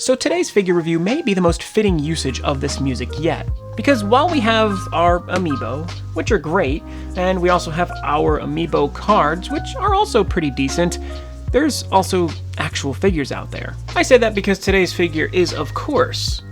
So today's figure review may be the most fitting usage of this music yet, because while we have our amiibo, which are great, and we also have our amiibo cards, which are also pretty decent, there's also actual figures out there. I say that because today's figure is, of course,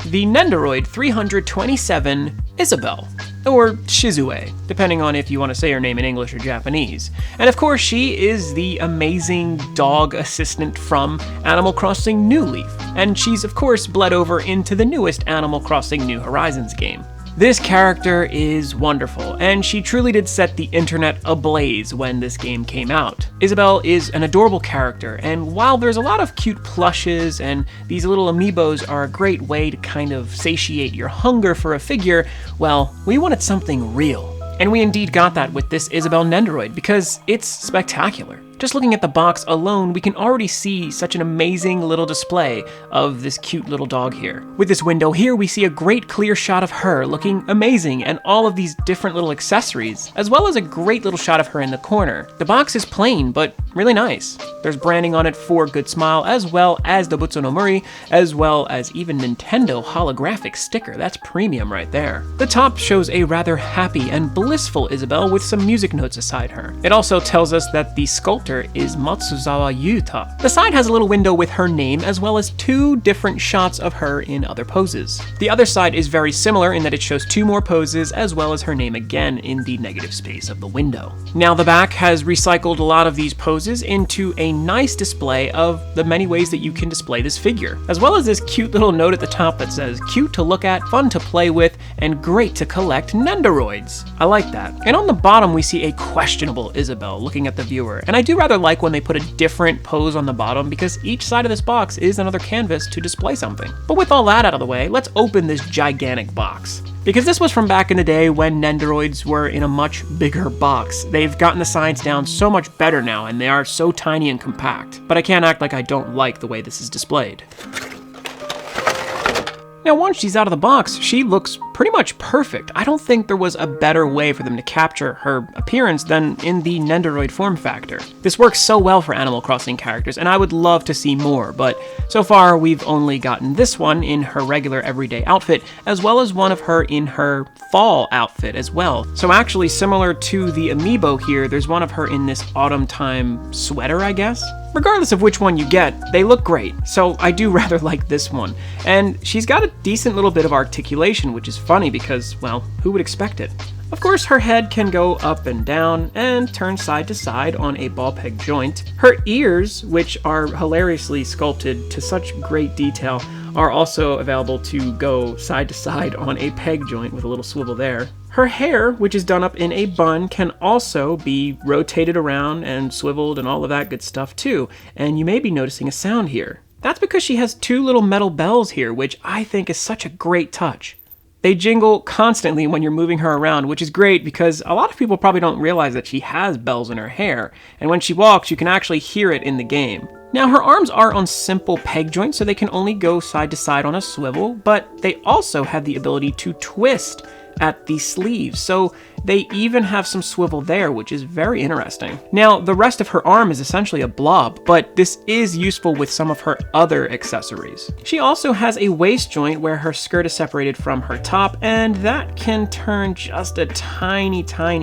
the Nendoroid 327 Isabelle, or Shizue, depending on if you want to say her name in English or Japanese. And of course, she is the amazing dog assistant from Animal Crossing New Leaf, and she's of course bled over into the newest Animal Crossing New Horizons game. This character is wonderful, and she truly did set the internet ablaze when this game came out. Isabelle is an adorable character, and while there's a lot of cute plushes and these little amiibos are a great way to kind of satiate your hunger for a figure, well, we wanted something real. And we indeed got that with this Isabelle Nendoroid, because it's spectacular. Just looking at the box alone, we can already see such an amazing little display of this cute little dog here. With this window here, we see a great clear shot of her looking amazing and all of these different little accessories, as well as a great little shot of her in the corner. The box is plain, but really nice. There's branding on it for Good Smile, as well as the Butsu no Mori, as well as even Nintendo holographic sticker. That's premium right there. The top shows a rather happy and blissful Isabelle with some music notes aside her. It also tells us that the sculptor is Matsuzawa Yuta. The side has a little window with her name, as well as two different shots of her in other poses. The other side is very similar in that it shows two more poses, as well as her name again in the negative space of the window. Now the back has recycled a lot of these poses into a nice display of the many ways that you can display this figure, as well as this cute little note at the top that says, cute to look at, fun to play with, and great to collect Nendoroids. I like that. And on the bottom we see a questionable Isabelle looking at the viewer, and I do rather like when they put a different pose on the bottom, because each side of this box is another canvas to display something. But with all that out of the way, let's open this gigantic box. Because this was from back in the day when Nendoroids were in a much bigger box. They've gotten the sides down so much better now, and they are so tiny and compact. But I can't act like I don't like the way this is displayed. Now once she's out of the box, she looks pretty much perfect. I don't think there was a better way for them to capture her appearance than in the Nendoroid form factor. This works so well for Animal Crossing characters, and I would love to see more, but so far we've only gotten this one in her regular everyday outfit, as well as one of her in her fall outfit as well. So actually similar to the amiibo here, there's one of her in this autumn time sweater, I guess? Regardless of which one you get, they look great, so I do rather like this one. And she's got a decent little bit of articulation, which is funny because, well, who would expect it? Of course, her head can go up and down and turn side to side on a ball peg joint. Her ears, which are hilariously sculpted to such great detail, are also available to go side to side on a peg joint with a little swivel there. Her hair, which is done up in a bun, can also be rotated around and swiveled and all of that good stuff too. And you may be noticing a sound here. That's because she has two little metal bells here, which I think is such a great touch. They jingle constantly when you're moving her around, which is great because a lot of people probably don't realize that she has bells in her hair, and when she walks, you can actually hear it in the game. Now, her arms are on simple peg joints, so they can only go side to side on a swivel, but they also have the ability to twist at the sleeves, so they even have some swivel there, which is very interesting. Now, the rest of her arm is essentially a blob, but this is useful with some of her other accessories. She also has a waist joint where her skirt is separated from her top, and that can turn just a tiny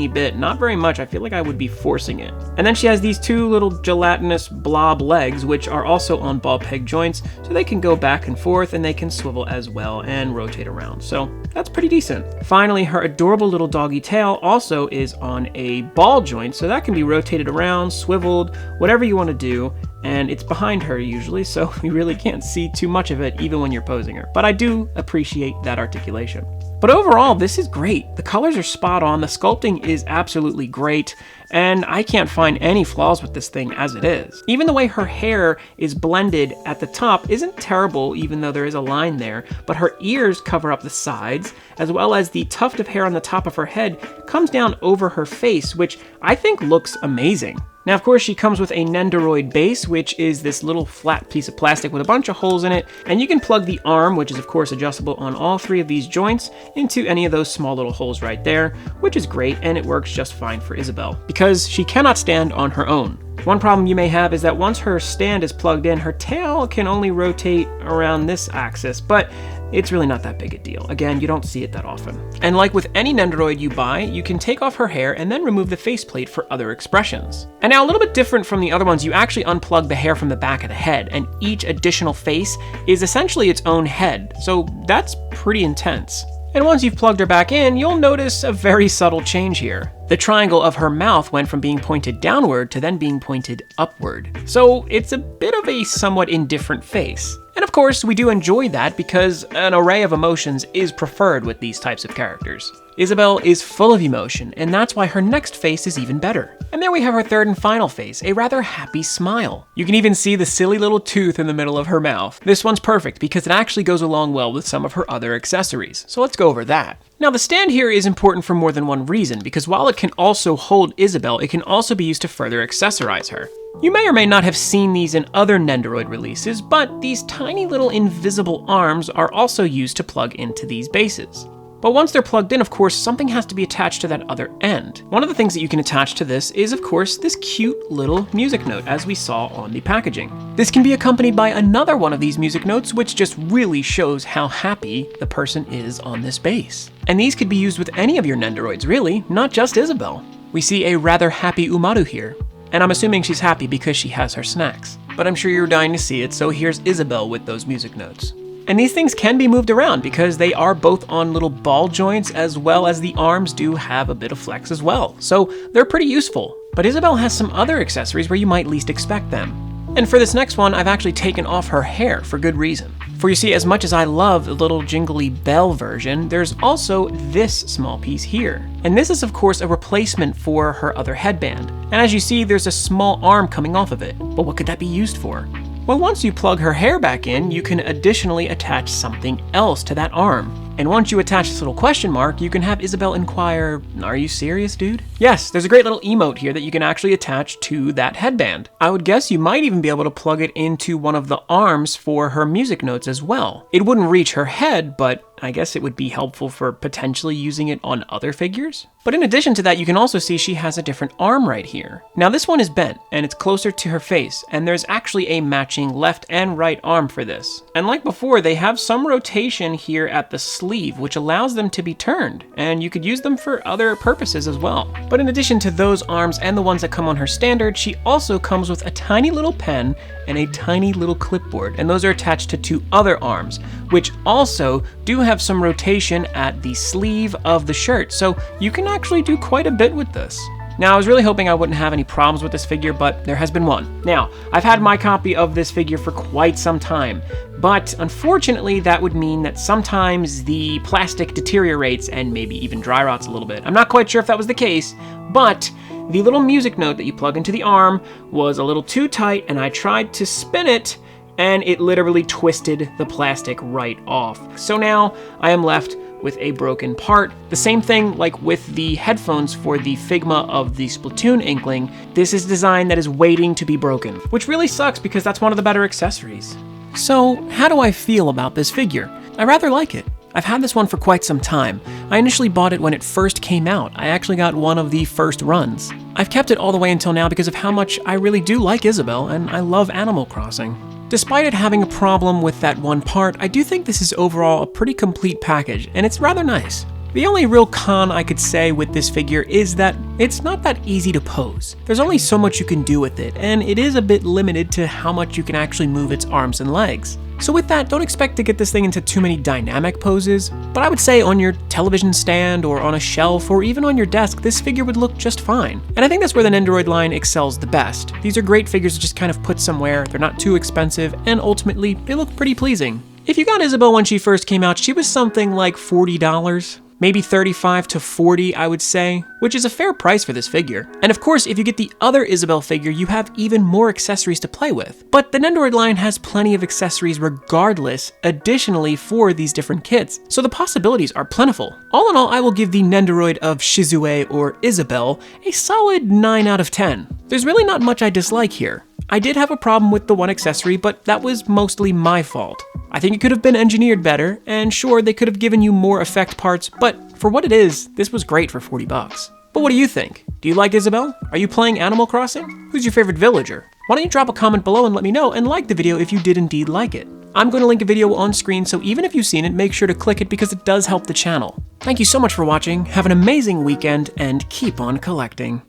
bit, not very much. I feel like I would be forcing it. And then she has these two little gelatinous blob legs, which are also on ball peg joints, so they can go back and forth, and they can swivel as well and rotate around, so that's pretty decent. Finally, her adorable little doggy tail also is on a ball joint, so that can be rotated around, swiveled, whatever you want to do, and it's behind her usually, so you really can't see too much of it even when you're posing her. But I do appreciate that articulation. But overall, this is great. The colors are spot on, the sculpting is absolutely great, and I can't find any flaws with this thing as it is. Even the way her hair is blended at the top isn't terrible, even though there is a line there, but her ears cover up the sides, as well as the tuft of hair on the top of her head comes down over her face, which I think looks amazing. Now, of course, she comes with a Nandroid Base, which is this little flat piece of plastic with a bunch of holes in it, and you can plug the arm, which is of course adjustable on all three of these joints, into any of those small little holes right there, which is great, and it works just fine for Isabelle, because she cannot stand on her own. One problem you may have is that once her stand is plugged in, her tail can only rotate around this axis, but it's really not that big a deal. Again, you don't see it that often. And like with any Nendoroid you buy, you can take off her hair and then remove the faceplate for other expressions. And now a little bit different from the other ones, you actually unplug the hair from the back of the head, and each additional face is essentially its own head, so that's pretty intense. And once you've plugged her back in, you'll notice a very subtle change here. The triangle of her mouth went from being pointed downward to then being pointed upward. So it's a bit of a somewhat indifferent face. And of course, we do enjoy that because an array of emotions is preferred with these types of characters. Isabelle is full of emotion, and that's why her next face is even better. And there we have her third and final face, a rather happy smile. You can even see the silly little tooth in the middle of her mouth. This one's perfect because it actually goes along well with some of her other accessories. So let's go over that. Now the stand here is important for more than one reason, because while it can also hold Isabelle, it can also be used to further accessorize her. You may or may not have seen these in other Nendoroid releases, but these tiny little invisible arms are also used to plug into these bases. But once they're plugged in, of course, something has to be attached to that other end. One of the things that you can attach to this is, of course, this cute little music note, as we saw on the packaging. This can be accompanied by another one of these music notes, which just really shows how happy the person is on this base. And these could be used with any of your Nendoroids, really, not just Isabelle. We see a rather happy Umaru here, and I'm assuming she's happy because she has her snacks. But I'm sure you're dying to see it, so here's Isabelle with those music notes. And these things can be moved around because they are both on little ball joints, as well as the arms do have a bit of flex as well. So they're pretty useful. But Isabelle has some other accessories where you might least expect them. And for this next one, I've actually taken off her hair for good reason. For you see, as much as I love the little jingly bell version, there's also this small piece here. And this is of course a replacement for her other headband. And as you see, there's a small arm coming off of it. But what could that be used for? Well, once you plug her hair back in, you can additionally attach something else to that arm. And once you attach this little question mark, you can have Isabelle inquire, "Are you serious, dude?" Yes, there's a great little emote here that you can actually attach to that headband. I would guess you might even be able to plug it into one of the arms for her music notes as well. It wouldn't reach her head, but I guess it would be helpful for potentially using it on other figures. But in addition to that, you can also see she has a different arm right here. Now this one is bent, and it's closer to her face, and there's actually a matching left and right arm for this. And like before, they have some rotation here at the sleeve, which allows them to be turned, and you could use them for other purposes as well. But in addition to those arms and the ones that come on her standard, she also comes with a tiny little pen and a tiny little clipboard, and those are attached to two other arms, which also do have some rotation at the sleeve of the shirt, so you can actually do quite a bit with this. Now, I was really hoping I wouldn't have any problems with this figure, but there has been one. Now, I've had my copy of this figure for quite some time, but unfortunately that would mean that sometimes the plastic deteriorates and maybe even dry rots a little bit. I'm not quite sure if that was the case, but the little music note that you plug into the arm was a little too tight, and I tried to spin it, and it literally twisted the plastic right off. So now I am left with a broken part. The same thing like with the headphones for the Figma of the Splatoon Inkling. This is design that is waiting to be broken, which really sucks because that's one of the better accessories. So how do I feel about this figure? I rather like it. I've had this one for quite some time. I initially bought it when it first came out. I actually got one of the first runs. I've kept it all the way until now because of how much I really do like Isabelle, and I love Animal Crossing. Despite it having a problem with that one part, I do think this is overall a pretty complete package, and it's rather nice. The only real con I could say with this figure is that it's not that easy to pose. There's only so much you can do with it, and it is a bit limited to how much you can actually move its arms and legs. So with that, don't expect to get this thing into too many dynamic poses, but I would say on your television stand or on a shelf or even on your desk, this figure would look just fine. And I think that's where the Nendoroid line excels the best. These are great figures to just kind of put somewhere, they're not too expensive, and ultimately, they look pretty pleasing. If you got Isabelle when she first came out, she was something like $40. Maybe $35 to $40, I would say, which is a fair price for this figure. And of course, if you get the other Isabelle figure, you have even more accessories to play with. But the Nendoroid line has plenty of accessories regardless, additionally for these different kits, so the possibilities are plentiful. All in all, I will give the Nendoroid of Shizue or Isabelle a solid 9 out of 10. There's really not much I dislike here. I did have a problem with the one accessory, but that was mostly my fault. I think it could have been engineered better, and sure, they could have given you more effect parts, but for what it is, this was great for $40. But what do you think? Do you like Isabelle? Are you playing Animal Crossing? Who's your favorite villager? Why don't you drop a comment below and let me know, and like the video if you did indeed like it. I'm going to link a video on screen, so even if you've seen it, make sure to click it because it does help the channel. Thank you so much for watching, have an amazing weekend, and keep on collecting.